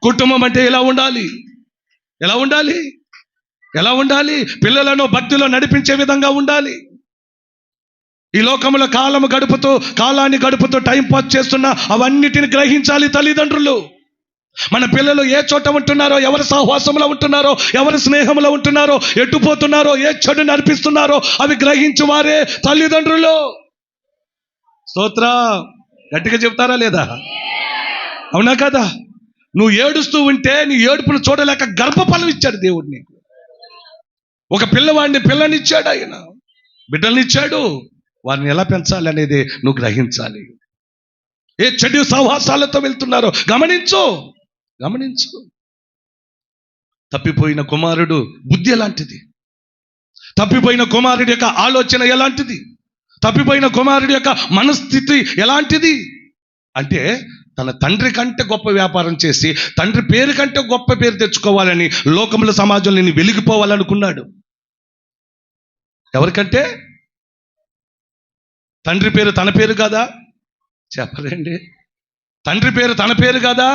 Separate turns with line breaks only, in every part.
కుటుంబం అంటే ఎలా ఉండాలి? ఎలా ఉండాలి? ఎలా ఉండాలి? పిల్లలను భక్తిలో నడిపించే విధంగా ఉండాలి. ఈ లోకంలో కాలాన్ని గడుపుతూ టైం పాస్ చేస్తున్న అవన్నిటిని గ్రహించాలి తల్లిదండ్రులు. మన పిల్లలు ఏ చోట ఉంటున్నారో, ఎవరి సహవాసంలో ఉంటున్నారో, ఎవరి స్నేహంలో ఉంటున్నారో, ఎట్టుపోతున్నారో, ఏ చెడు నడిపిస్తున్నారో అవి గ్రహించు వారే తల్లిదండ్రులు. స్తోత్ర. గట్టిగా చెప్తారా లేదా? అవునా కదా? నువ్వు ఏడుస్తూ ఉంటే నీ ఏడుపును చూడలేక గర్భఫలం ఇచ్చాడు దేవుడు నీకు. ఒక పిల్లనిచ్చాడు ఆయన, బిడ్డలనిచ్చాడు. వారిని ఎలా పెంచాలి అనేది నువ్వు గ్రహించాలి. ఏ చెడు సహవాసాలతో వెళ్తున్నారో గమనించు. తప్పిపోయిన కుమారుడు బుద్ధి ఎలాంటిది? తప్పిపోయిన కుమారుడి యొక్క ఆలోచన ఎలాంటిది? తప్పిపోయిన కుమారుడి యొక్క మనస్థితి ఎలాంటిది అంటే, తన తండ్రి కంటే గొప్ప వ్యాపారం చేసి తండ్రి పేరు కంటే గొప్ప పేరు తెచ్చుకోవాలని లోకముల సమాజంలో నేను వెలిగిపోవాలనుకున్నాడు. ఎవరికంటే? తండ్రి పేరు తన పేరు కాదా? చెప్పరండి. తండ్రి పేరు తన పేరు కాదా?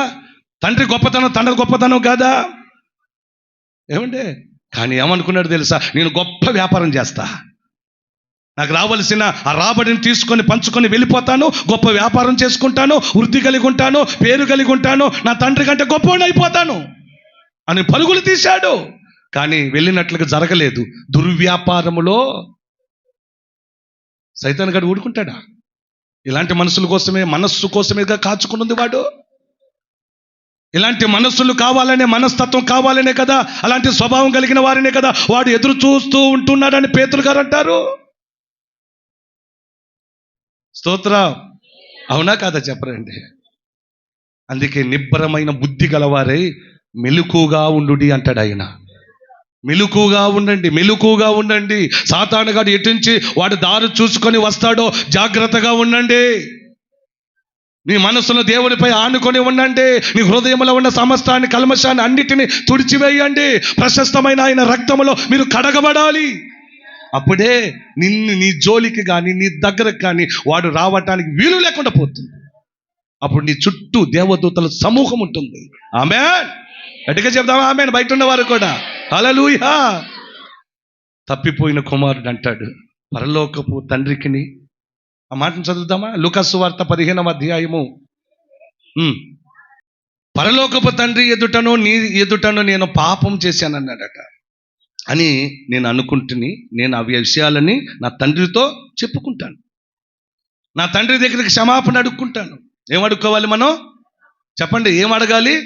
తండ్రి గొప్పతనం తన గొప్పతనం కాదా? ఏమండి? కానీ ఏమనుకున్నాడు తెలుసా? నేను గొప్ప వ్యాపారం చేస్తా, నాకు రావలసిన ఆ రాబడిని తీసుకొని పంచుకొని వెళ్ళిపోతాను, గొప్ప వ్యాపారం చేసుకుంటాను, వృద్ధి కలిగి ఉంటాను, పేరు కలిగి ఉంటాను, నా తండ్రి కంటే గొప్పవాడిని అయిపోతాను అని పరుగులు తీశాడు. కానీ వెళ్ళినట్లుగా జరగలేదు. దుర్వ్యాపారములో సైతాన్ గడు ఊడుకుంటాడా? ఇలాంటి మనస్సు కోసమేగా కాచుకున్నది వాడు. ఇలాంటి మనస్సులు కావాలనే, మనస్తత్వం కావాలనే కదా, అలాంటి స్వభావం కలిగిన వారినే కదా వాడు ఎదురు చూస్తూ ఉంటున్నాడని పేతురు గారు అంటారు. స్తోత్ర. అవునా కాదా? చెప్పరండి. అందుకే నిబ్బరమైన బుద్ధి గలవారై మెలకుగా ఉండుడి అంటాడు ఆయన. మెలకుగా ఉండండి. సాతానుగాడు ఎటుంచి వాడు దారి చూసుకొని వస్తాడో జాగ్రత్తగా ఉండండి. నీ మనసులో దేవునిపై ఆనుకొని ఉండండి. నీ హృదయంలో ఉన్న సమస్తాన్ని, కల్మషాన్ని అన్నిటినీ తుడిచివేయండి. ప్రశస్తమైన ఆయన రక్తములో మీరు కడగబడాలి. అప్పుడే నీ జోలికి కానీ నీ దగ్గరకు కానీ వాడు రావటానికి వీలు లేకుండా పోతుంది. అప్పుడు నీ చుట్టూ దేవదూతల సమూహం ఉంటుంది. ఆమేన్. గట్టిగా చెప్దామా ఆమేన్? బయట ఉన్నవారు కూడా హల్లెలూయా. తప్పిపోయిన కుమారుడు అంటాడు పరలోకపు తండ్రికిని. ఆ మాటను చదువుదామా? లూకా సువార్త 15వ అధ్యాయము. పరలోకపు తండ్రి ఎదుటను నీ ఎదుటను నేను పాపం చేశానన్నాడట అని నేను అనుకుంటుని, నేను ఆ విషయాలని నా తండ్రితో చెప్పుకుంటాను. నా తండ్రి దగ్గరికి క్షమాపణ అడుక్కుంటాను. ఏం అడుక్కోవాలి మనం? చెప్పండి, ఏం అడగాలి?